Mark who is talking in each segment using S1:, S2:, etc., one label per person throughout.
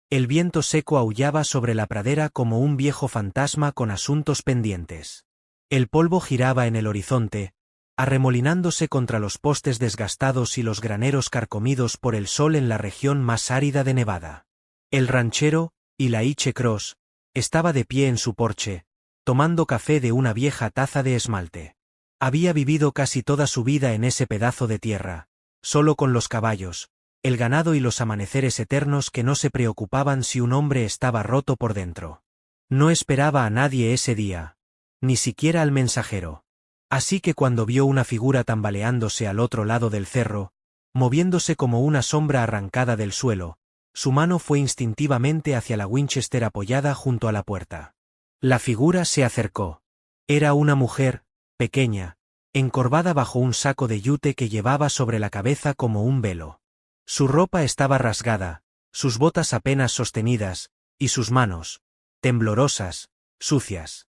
S1: El viento seco aullaba sobre la pradera como un viejo fantasma con asuntos pendientes. El polvo giraba en el horizonte, arremolinándose contra los postes desgastados y los graneros carcomidos por el sol en la región más árida de Nevada. El ranchero, Elijah Cross, estaba de pie en su porche, tomando café de una vieja taza de esmalte. Había vivido casi toda su vida en ese pedazo de tierra, solo con los caballos, el ganado y los amaneceres eternos que no se preocupaban si un hombre estaba roto por dentro. No esperaba a nadie ese día, ni siquiera al mensajero. Así que cuando vio una figura tambaleándose al otro lado del cerro, moviéndose como una sombra arrancada del suelo, su mano fue instintivamente hacia la Winchester apoyada junto a la puerta. La figura se acercó. Era una mujer, pequeña, encorvada bajo un saco de yute que llevaba sobre la cabeza como un velo. Su ropa estaba rasgada, sus botas apenas sostenidas, y sus manos, temblorosas, sucias,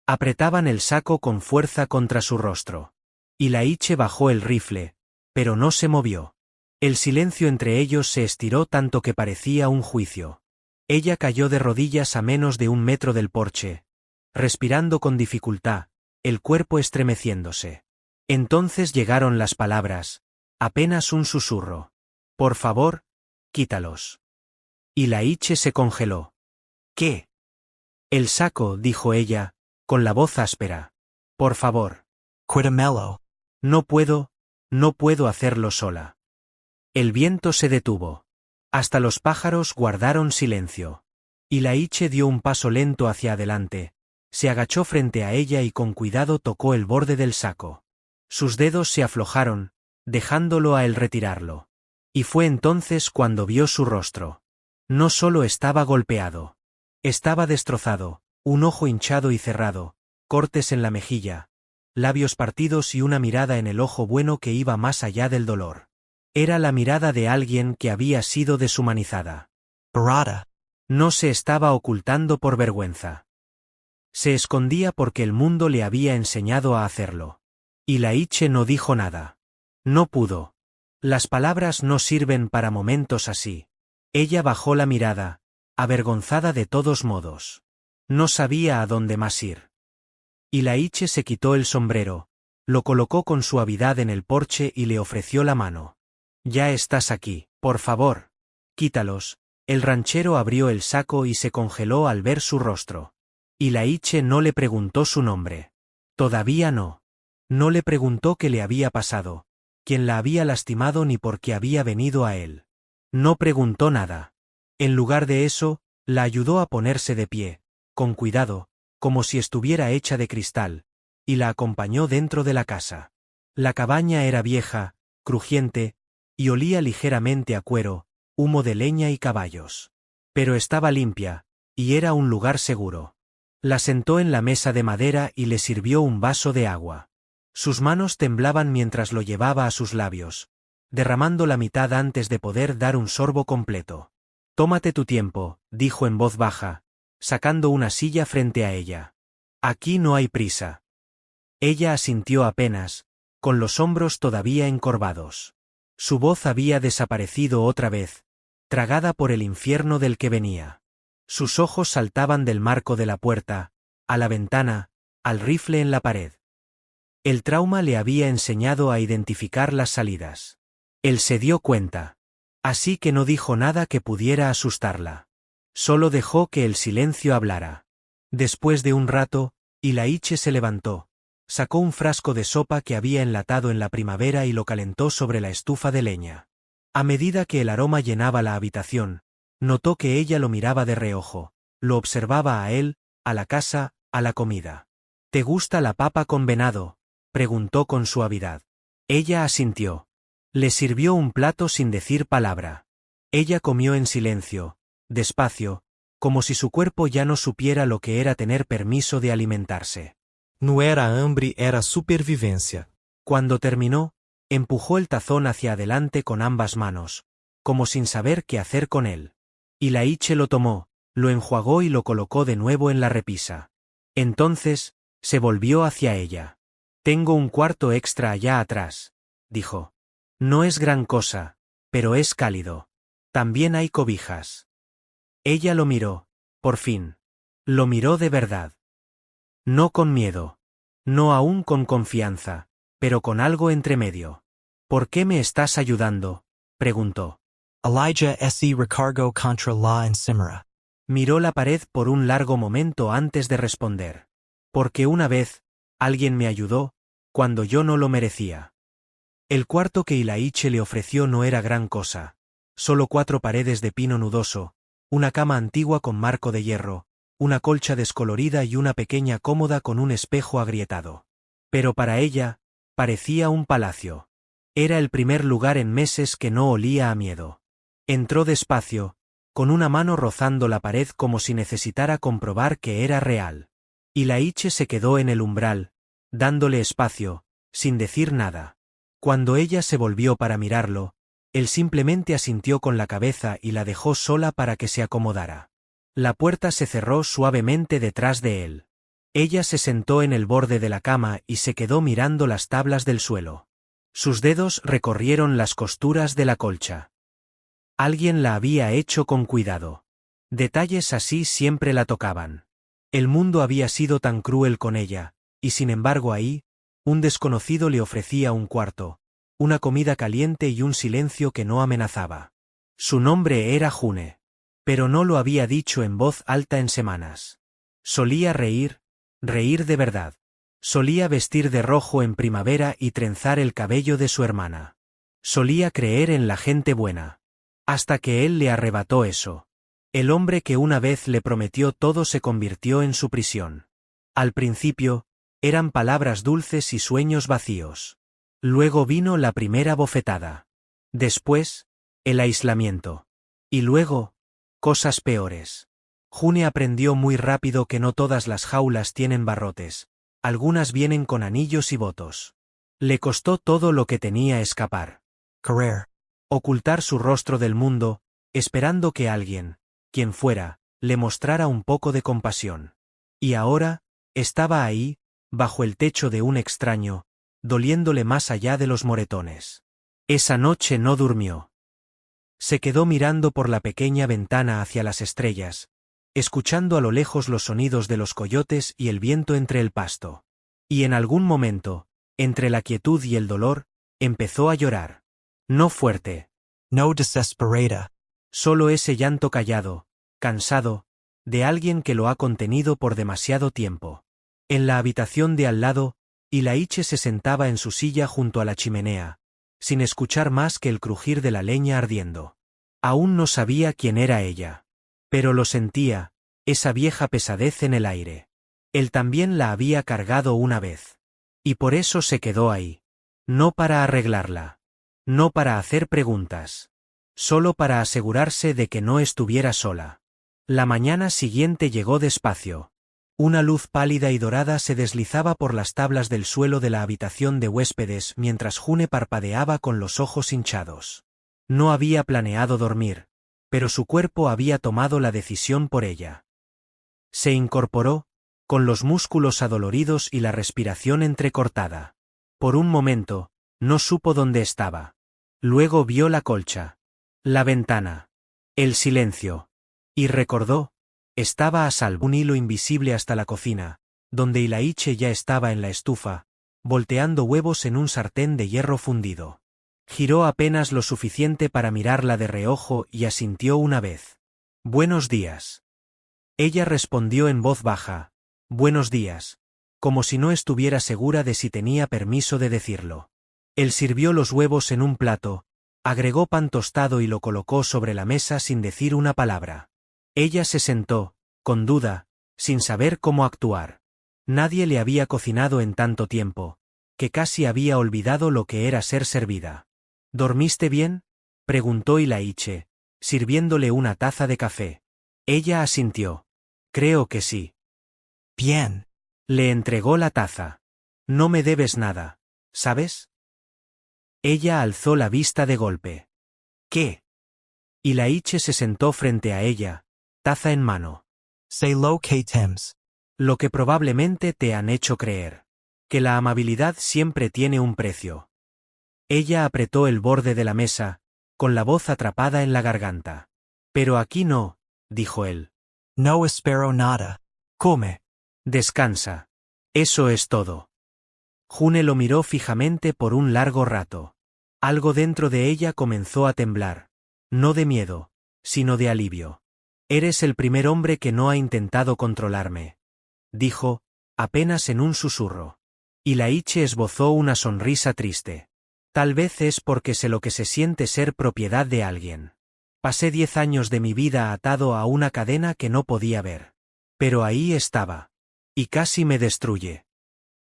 S1: apretaban el saco con fuerza contra su rostro. Elijah bajó el rifle, pero no se movió. El silencio entre ellos se estiró tanto que parecía un juicio. Ella cayó de rodillas a menos de 1 metro del porche, respirando con dificultad, el cuerpo estremeciéndose. Entonces llegaron las palabras, apenas un susurro. Por favor, quítalos. Elijah se congeló. ¿Qué? El saco, dijo ella, con la voz áspera. Por favor.
S2: Quítamelo.
S1: No puedo hacerlo sola. El viento se detuvo. Hasta los pájaros guardaron silencio. Elijah dio un paso lento hacia adelante, se agachó frente a ella y con cuidado tocó el borde del saco. Sus dedos se aflojaron, dejándolo a él retirarlo. Y fue entonces cuando vio su rostro. No solo estaba golpeado. Estaba destrozado, un ojo hinchado y cerrado, cortes en la mejilla, labios partidos y una mirada en el ojo bueno que iba más allá del dolor. Era la mirada de alguien que había sido deshumanizada.
S2: Barada.
S1: No se estaba ocultando por vergüenza. Se escondía porque el mundo le había enseñado a hacerlo. Elijah no dijo nada. No pudo. Las palabras no sirven para momentos así. Ella bajó la mirada, avergonzada de todos modos. No sabía a dónde más ir. Elijah se quitó el sombrero, lo colocó con suavidad en el porche y le ofreció la mano. Ya estás aquí, por favor. Quítalos. El ranchero abrió el saco y se congeló al ver su rostro. Elijah no le preguntó su nombre. Todavía no. No le preguntó qué le había pasado, quién la había lastimado ni por qué había venido a él. No preguntó nada. En lugar de eso, la ayudó a ponerse de pie, con cuidado, como si estuviera hecha de cristal, y la acompañó dentro de la casa. La cabaña era vieja, crujiente, y olía ligeramente a cuero, humo de leña y caballos. Pero estaba limpia, y era un lugar seguro. La sentó en la mesa de madera y le sirvió un vaso de agua. Sus manos temblaban mientras lo llevaba a sus labios, derramando la mitad antes de poder dar un sorbo completo. Tómate tu tiempo, dijo en voz baja, sacando una silla frente a ella. Aquí no hay prisa. Ella asintió apenas, con los hombros todavía encorvados. Su voz había desaparecido otra vez, tragada por el infierno del que venía. Sus ojos saltaban del marco de la puerta, a la ventana, al rifle en la pared. El trauma le había enseñado a identificar las salidas. Él se dio cuenta. Así que no dijo nada que pudiera asustarla. Solo dejó que el silencio hablara. Después de un rato, Elijah se levantó, sacó un frasco de sopa que había enlatado en la primavera y lo calentó sobre la estufa de leña. A medida que el aroma llenaba la habitación, notó que ella lo miraba de reojo, lo observaba a él, a la casa, a la comida. ¿Te gusta la papa con venado?, preguntó con suavidad. Ella asintió. Le sirvió un plato sin decir palabra. Ella comió en silencio, despacio, como si su cuerpo ya no supiera lo que era tener permiso de alimentarse.
S2: No era hambre, era supervivencia.
S1: Cuando terminó, empujó el tazón hacia adelante con ambas manos, como sin saber qué hacer con él. Elijah lo tomó, lo enjuagó y lo colocó de nuevo en la repisa. Entonces, se volvió hacia ella. Tengo un cuarto extra allá atrás, dijo. No es gran cosa, pero es cálido. También hay cobijas. Ella lo miró, por fin. Lo miró de verdad. No con miedo. No aún con confianza, pero con algo entre medio. ¿Por qué me estás ayudando?, preguntó.
S2: Elijah se recargó contra la encimera.
S1: Miró la pared por un largo momento antes de responder. Porque una vez, alguien me ayudó, cuando yo no lo merecía. El cuarto que Ilaiche le ofreció no era gran cosa. Solo 4 paredes de pino nudoso, una cama antigua con marco de hierro, una colcha descolorida y una pequeña cómoda con un espejo agrietado. Pero para ella, parecía un palacio. Era el primer lugar en meses que no olía a miedo. Entró despacio, con una mano rozando la pared como si necesitara comprobar que era real. Ilaiche se quedó en el umbral, dándole espacio, sin decir nada. Cuando ella se volvió para mirarlo, él simplemente asintió con la cabeza y la dejó sola para que se acomodara. La puerta se cerró suavemente detrás de él. Ella se sentó en el borde de la cama y se quedó mirando las tablas del suelo. Sus dedos recorrieron las costuras de la colcha. Alguien la había hecho con cuidado. Detalles así siempre la tocaban. El mundo había sido tan cruel con ella, y sin embargo ahí, un desconocido le ofrecía un cuarto, una comida caliente y un silencio que no amenazaba. Su nombre era June. Pero no lo había dicho en voz alta en semanas. Solía reír de verdad. Solía vestir de rojo en primavera y trenzar el cabello de su hermana. Solía creer en la gente buena. Hasta que él le arrebató eso. El hombre que una vez le prometió todo se convirtió en su prisión. Al principio, eran palabras dulces y sueños vacíos. Luego vino la primera bofetada. Después, el aislamiento. Y luego, cosas peores. June aprendió muy rápido que no todas las jaulas tienen barrotes. Algunas vienen con anillos y votos. Le costó todo lo que tenía escapar.
S2: Correr.
S1: Ocultar su rostro del mundo, esperando que alguien, quien fuera, le mostrara un poco de compasión. Y ahora, estaba ahí, bajo el techo de un extraño, doliéndole más allá de los moretones. Esa noche no durmió. Se quedó mirando por la pequeña ventana hacia las estrellas, escuchando a lo lejos los sonidos de los coyotes y el viento entre el pasto. Y en algún momento, entre la quietud y el dolor, empezó a llorar. No fuerte.
S2: No desesperada.
S1: Solo ese llanto callado, cansado, de alguien que lo ha contenido por demasiado tiempo. En la habitación de al lado, Ilaiche se sentaba en su silla junto a la chimenea, sin escuchar más que el crujir de la leña ardiendo. Aún no sabía quién era ella. Pero lo sentía, esa vieja pesadez en el aire. Él también la había cargado una vez. Y por eso se quedó ahí. No para arreglarla. No para hacer preguntas. Solo para asegurarse de que no estuviera sola. La mañana siguiente llegó despacio. Una luz pálida y dorada se deslizaba por las tablas del suelo de la habitación de huéspedes mientras June parpadeaba con los ojos hinchados. No había planeado dormir, pero su cuerpo había tomado la decisión por ella. Se incorporó, con los músculos adoloridos y la respiración entrecortada. Por un momento, no supo dónde estaba. Luego vio la colcha, la ventana, el silencio. Y recordó, estaba a salvo. Un hilo invisible hasta la cocina, donde Ilaiche ya estaba en la estufa, volteando huevos en un sartén de hierro fundido. Giró apenas lo suficiente para mirarla de reojo y asintió una vez. «Buenos días». Ella respondió en voz baja, «Buenos días», como si no estuviera segura de si tenía permiso de decirlo. Él sirvió los huevos en un plato, agregó pan tostado y lo colocó sobre la mesa sin decir una palabra. Ella se sentó, con duda, sin saber cómo actuar. Nadie le había cocinado en tanto tiempo, que casi había olvidado lo que era ser servida. «¿Dormiste bien?», preguntó Ilaiche, sirviéndole una taza de café. Ella asintió. «Creo que sí».
S2: Bien.
S1: Le entregó la taza. «No me debes nada, ¿sabes?». Ella alzó la vista de golpe. «¿Qué?». Ilaiche se sentó frente a ella, taza en mano.
S2: Say lo que tems.
S1: «Lo que probablemente te han hecho creer. Que la amabilidad siempre tiene un precio». Ella apretó el borde de la mesa, con la voz atrapada en la garganta. «Pero aquí no», dijo él.
S2: No espero nada. Come.
S1: Descansa. Eso es todo. June lo miró fijamente por un largo rato. Algo dentro de ella comenzó a temblar. No de miedo, sino de alivio. Eres el primer hombre que no ha intentado controlarme, dijo, apenas en un susurro. Y Laiche esbozó una sonrisa triste. Tal vez es porque sé lo que se siente ser propiedad de alguien. Pasé 10 años de mi vida atado a una cadena que no podía ver. Pero ahí estaba. Y casi me destruye.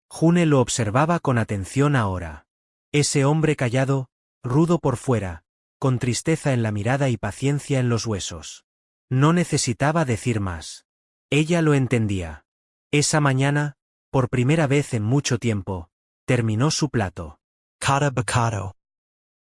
S1: June lo observaba con atención ahora. Ese hombre callado, rudo por fuera, con tristeza en la mirada y paciencia en los huesos. No necesitaba decir más. Ella lo entendía. Esa mañana, por primera vez en mucho tiempo, terminó su plato.
S2: Kata bocado.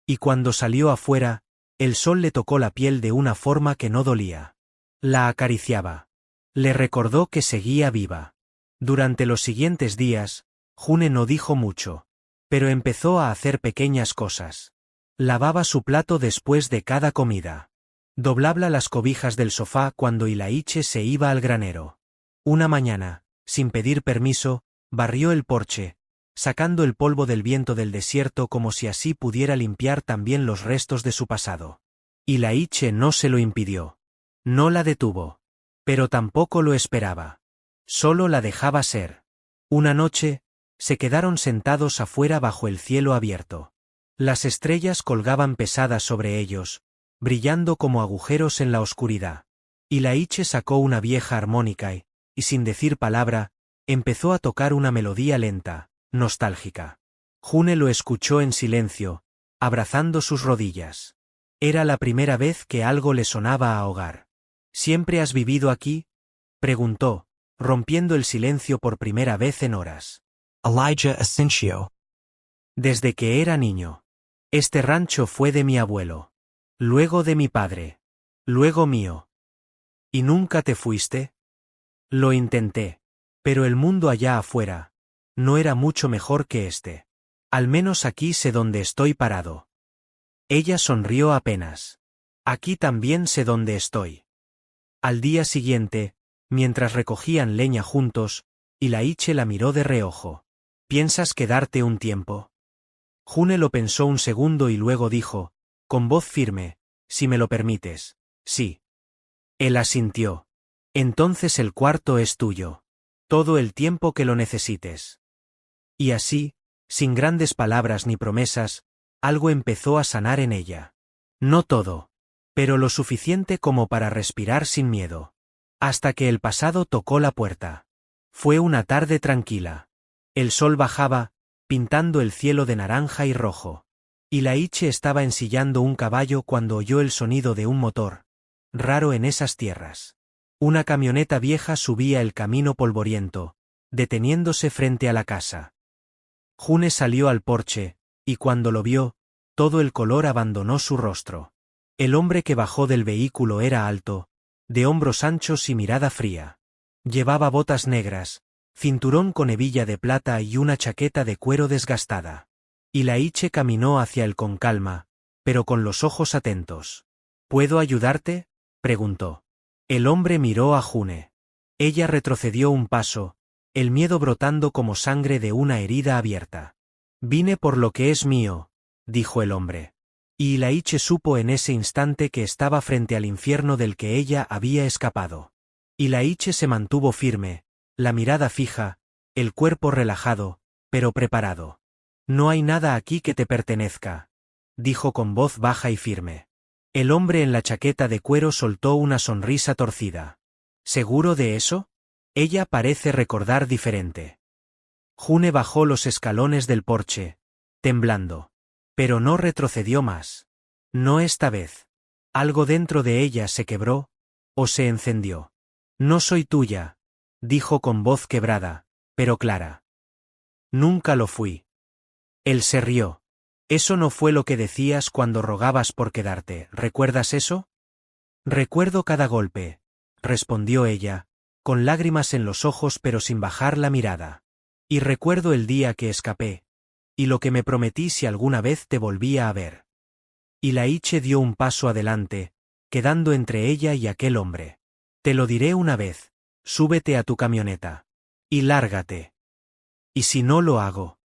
S1: Y cuando salió afuera, el sol le tocó la piel de una forma que no dolía. La acariciaba. Le recordó que seguía viva. Durante los siguientes días, June no dijo mucho. Pero empezó a hacer pequeñas cosas. Lavaba su plato después de cada comida. Doblaba las cobijas del sofá cuando Ilaiche se iba al granero. Una mañana, sin pedir permiso, barrió el porche, sacando el polvo del viento del desierto como si así pudiera limpiar también los restos de su pasado. Ilaiche no se lo impidió. No la detuvo. Pero tampoco lo esperaba. Solo la dejaba ser. Una noche, se quedaron sentados afuera bajo el cielo abierto. Las estrellas colgaban pesadas sobre ellos, brillando como agujeros en la oscuridad. Ilaiche sacó una vieja armónica y, sin decir palabra, empezó a tocar una melodía lenta, nostálgica. June lo escuchó en silencio, abrazando sus rodillas. Era la primera vez que algo le sonaba a hogar. ¿Siempre has vivido aquí?, preguntó, rompiendo el silencio por primera vez en horas.
S2: Elijah Asensio.
S1: Desde que era niño. Este rancho fue de mi abuelo. Luego de mi padre. Luego mío. ¿Y nunca te fuiste? Lo intenté. Pero el mundo allá afuera no era mucho mejor que este. Al menos aquí sé dónde estoy parado. Ella sonrió apenas. Aquí también sé dónde estoy. Al día siguiente, mientras recogían leña juntos, Ilaiche la miró de reojo. ¿Piensas quedarte un tiempo? June lo pensó un segundo y luego dijo, con voz firme, si me lo permites, sí. Él asintió. Entonces el cuarto es tuyo. Todo el tiempo que lo necesites. Y así, sin grandes palabras ni promesas, algo empezó a sanar en ella. No todo, pero lo suficiente como para respirar sin miedo. Hasta que el pasado tocó la puerta. Fue una tarde tranquila. El sol bajaba, pintando el cielo de naranja y rojo. Ilaiche estaba ensillando un caballo cuando oyó el sonido de un motor, raro en esas tierras. Una camioneta vieja subía el camino polvoriento, deteniéndose frente a la casa. June salió al porche, y cuando lo vio, todo el color abandonó su rostro. El hombre que bajó del vehículo era alto, de hombros anchos y mirada fría. Llevaba botas negras, cinturón con hebilla de plata y una chaqueta de cuero desgastada. Ilaiche caminó hacia él con calma, pero con los ojos atentos. ¿Puedo ayudarte?, preguntó. El hombre miró a June. Ella retrocedió un paso, el miedo brotando como sangre de una herida abierta. Vine por lo que es mío, dijo el hombre. Y Ilaiche supo en ese instante que estaba frente al infierno del que ella había escapado. Ilaiche se mantuvo firme, la mirada fija, el cuerpo relajado, pero preparado. No hay nada aquí que te pertenezca, dijo con voz baja y firme. El hombre en la chaqueta de cuero soltó una sonrisa torcida. ¿Seguro de eso? Ella parece recordar diferente. June bajó los escalones del porche, temblando. Pero no retrocedió más. No esta vez. Algo dentro de ella se quebró, o se encendió. No soy tuya, dijo con voz quebrada, pero clara. Nunca lo fui. Él se rió. Eso no fue lo que decías cuando rogabas por quedarte, ¿recuerdas eso? Recuerdo cada golpe, respondió ella, con lágrimas en los ojos pero sin bajar la mirada. Y recuerdo el día que escapé, y lo que me prometí si alguna vez te volvía a ver. Ilaiche dio un paso adelante, quedando entre ella y aquel hombre. Te lo diré una vez, súbete a tu camioneta. Y lárgate. ¿Y si no lo hago?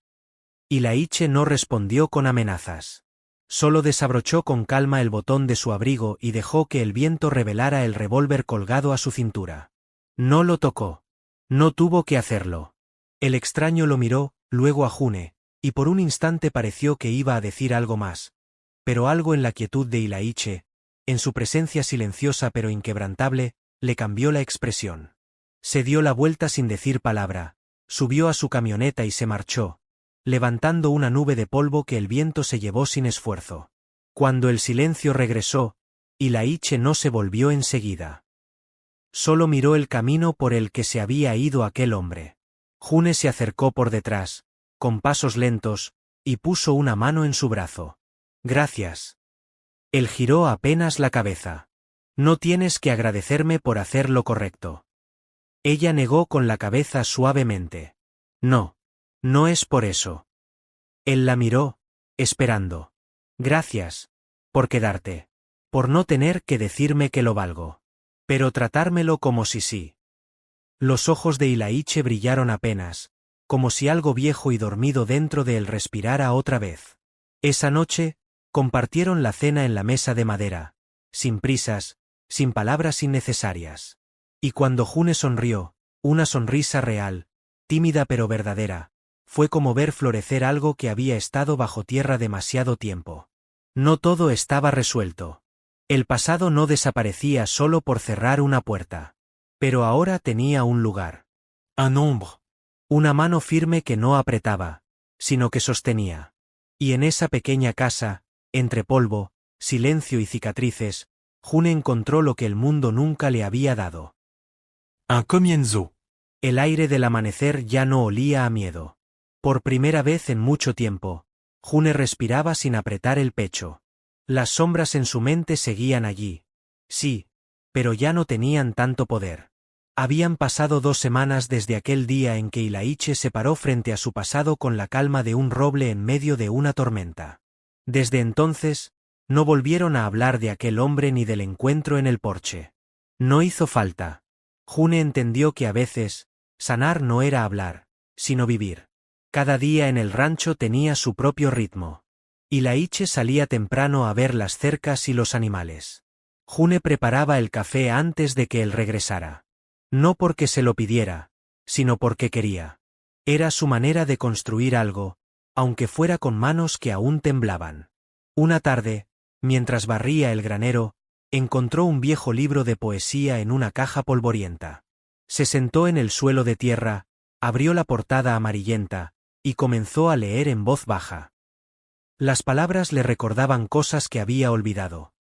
S1: Y Laiche no respondió con amenazas. Solo desabrochó con calma el botón de su abrigo y dejó que el viento revelara el revólver colgado a su cintura. No lo tocó. No tuvo que hacerlo. El extraño lo miró, luego a June, y por un instante pareció que iba a decir algo más. Pero algo en la quietud de Ilaiche, en su presencia silenciosa pero inquebrantable, le cambió la expresión. Se dio la vuelta sin decir palabra, subió a su camioneta y se marchó, levantando una nube de polvo que el viento se llevó sin esfuerzo. Cuando el silencio regresó, Ilaiche no se volvió enseguida. Solo miró el camino por el que se había ido aquel hombre. June se acercó por detrás, con pasos lentos, y puso una mano en su brazo. Gracias. Él giró apenas la cabeza. No tienes que agradecerme por hacer lo correcto. Ella negó con la cabeza suavemente. No. No es por eso. Él la miró, esperando. Gracias. Por quedarte. Por no tener que decirme que lo valgo. Pero tratármelo como si sí. Los ojos de Ilaiche brillaron apenas, como si algo viejo y dormido dentro de él respirara otra vez. Esa noche, compartieron la cena en la mesa de madera, sin prisas, sin palabras innecesarias. Y cuando June sonrió, una sonrisa real, tímida pero verdadera, fue como ver florecer algo que había estado bajo tierra demasiado tiempo. No todo estaba resuelto. El pasado no desaparecía solo por cerrar una puerta. Pero ahora tenía un lugar. Un ombre. Una mano firme que no apretaba, sino que sostenía. Y en esa pequeña casa, entre polvo, silencio y cicatrices, June encontró lo que el mundo nunca le había dado.
S2: Un comienzo.
S1: El aire del amanecer ya no olía a miedo. Por primera vez en mucho tiempo, June respiraba sin apretar el pecho. Las sombras en su mente seguían allí. Sí, pero ya no tenían tanto poder. Habían pasado 2 semanas desde aquel día en que Ilaiche se paró frente a su pasado con la calma de un roble en medio de una tormenta. Desde entonces, no volvieron a hablar de aquel hombre ni del encuentro en el porche. No hizo falta. June entendió que a veces, sanar no era hablar, sino vivir. Cada día en el rancho tenía su propio ritmo. Ilaiche salía temprano a ver las cercas y los animales. June preparaba el café antes de que él regresara. No porque se lo pidiera, sino porque quería. Era su manera de construir algo, aunque fuera con manos que aún temblaban. Una tarde, mientras barría el granero, encontró un viejo libro de poesía en una caja polvorienta. Se sentó en el suelo de tierra, abrió la portada amarillenta, y comenzó a leer en voz baja. Las palabras le recordaban cosas que había olvidado.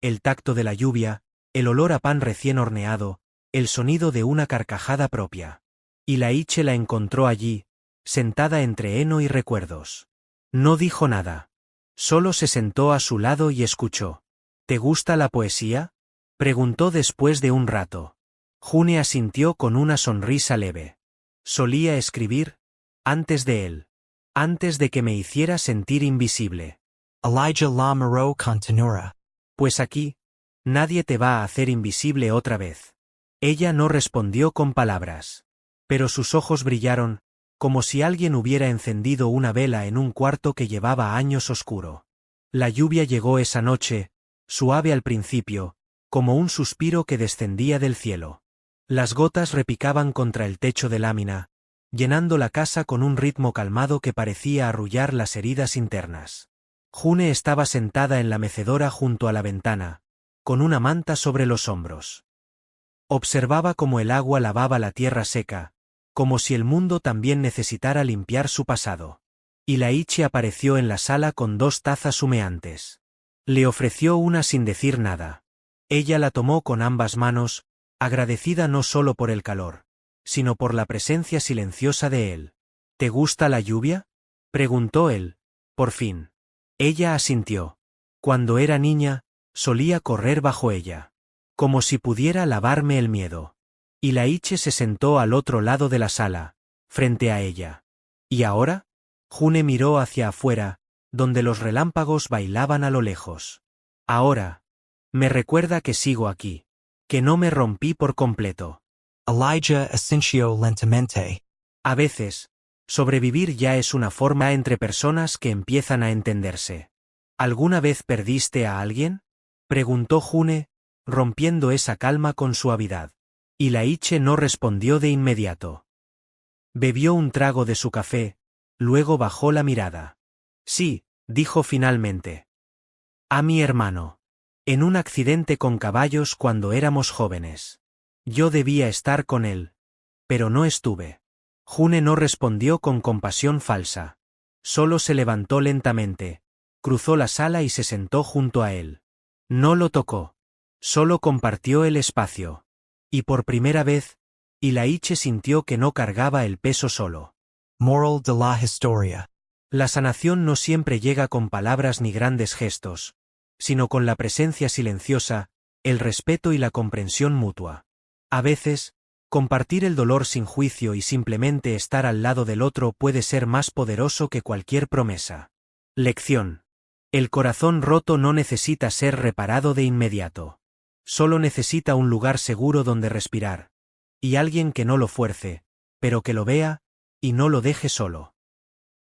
S1: El tacto de la lluvia, el olor a pan recién horneado, el sonido de una carcajada propia. Ilaiche la encontró allí, sentada entre heno y recuerdos. No dijo nada. Solo se sentó a su lado y escuchó. ¿Te gusta la poesía?, preguntó después de un rato. June asintió con una sonrisa leve. Solía escribir, antes de él. Antes de que me hiciera sentir invisible.
S2: Elijah La Moreau continuera.
S1: Pues aquí, nadie te va a hacer invisible otra vez. Ella no respondió con palabras. Pero sus ojos brillaron, como si alguien hubiera encendido una vela en un cuarto que llevaba años oscuro. La lluvia llegó esa noche, suave al principio, como un suspiro que descendía del cielo. Las gotas repicaban contra el techo de lámina, llenando la casa con un ritmo calmado que parecía arrullar las heridas internas. June estaba sentada en la mecedora junto a la ventana, con una manta sobre los hombros. Observaba cómo el agua lavaba la tierra seca, como si el mundo también necesitara limpiar su pasado. Ilaiche apareció en la sala con 2 tazas humeantes. Le ofreció una sin decir nada. Ella la tomó con ambas manos, agradecida no solo por el calor, sino por la presencia silenciosa de él. ¿Te gusta la lluvia?, preguntó él, por fin. Ella asintió. Cuando era niña, solía correr bajo ella. Como si pudiera lavarme el miedo. Ilaiche se sentó al otro lado de la sala, frente a ella. ¿Y ahora? June miró hacia afuera, donde los relámpagos bailaban a lo lejos. Ahora. Me recuerda que sigo aquí. Que no me rompí por completo.
S2: Elijah ascencio lentamente.
S1: A veces, sobrevivir ya es una forma entre personas que empiezan a entenderse. ¿Alguna vez perdiste a alguien? Preguntó June, rompiendo esa calma con suavidad. Y Laiche no respondió de inmediato. Bebió un trago de su café, luego bajó la mirada. Sí, dijo finalmente. A mi hermano. En un accidente con caballos cuando éramos jóvenes. Yo debía estar con él. Pero no estuve. June no respondió con compasión falsa. Solo se levantó lentamente, cruzó la sala y se sentó junto a él. No lo tocó. Solo compartió el espacio. Y por primera vez, Laiche sintió que no cargaba el peso solo.
S2: Moral de la historia.
S1: La sanación no siempre llega con palabras ni grandes gestos, sino con la presencia silenciosa, el respeto y la comprensión mutua. A veces, compartir el dolor sin juicio y simplemente estar al lado del otro puede ser más poderoso que cualquier promesa. Lección. El corazón roto no necesita ser reparado de inmediato. Solo necesita un lugar seguro donde respirar. Y alguien que no lo fuerce, pero que lo vea, y no lo deje solo.